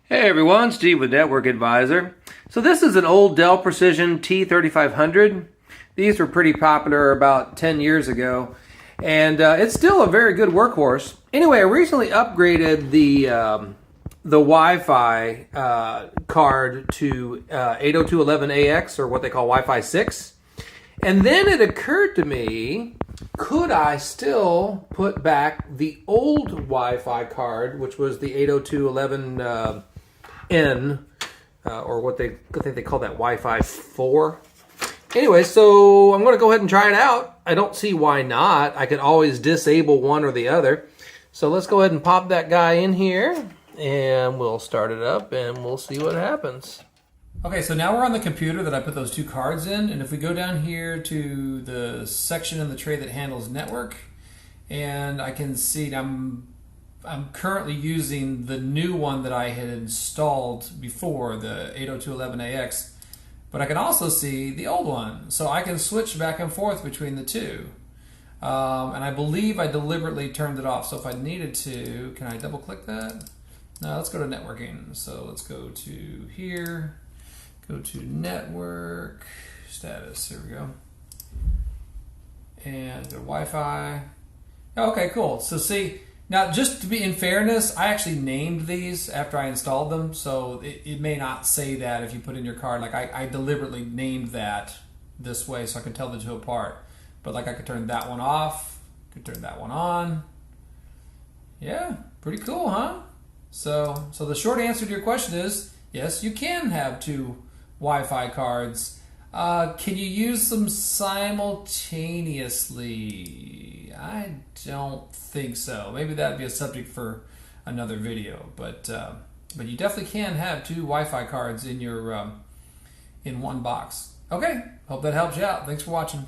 Hey everyone, Steve with Network Advisor. So this is an old Dell Precision T3500. These were pretty popular about 10 years ago, and it's still a very good workhorse. Anyway, I recently upgraded the Wi-Fi card to 802.11ax, or what they call Wi-Fi 6. And then it occurred to me, could I still put back the old Wi-Fi card, which was the 802.11 N, or what I think they call that Wi-Fi 4. Anyway, so I'm going to go ahead and try it out. I don't see why not. I could always disable one or the other. So let's go ahead and pop that guy in here, and we'll start it up, and we'll see what happens. Okay, so now we're on the computer that I put those two cards in, and if we go down here to the section in the tray that handles network, and I can see I'm currently using the new one that I had installed before, the 802.11ax, but I can also see the old one, so I can switch back and forth between the two. And I believe I deliberately turned it off, so if I needed to, can I double click that? No, let's go to networking. So let's go to here, go to network status, here we go, and go to Wi-Fi. Okay, cool. So see, now, just to be in fairness, I actually named these after I installed them, so it may not say that if you put in your card. Like I deliberately named that this way so I can tell the two apart. But like I could turn that one off, could turn that one on. Yeah, pretty cool, huh? So the short answer to your question is yes, you can have two Wi-Fi cards. Can you use them simultaneously? I don't think so. Maybe that'd be a subject for another video. But you definitely can have two Wi-Fi cards in your in one box. Okay, hope that helps you out. Thanks for watching.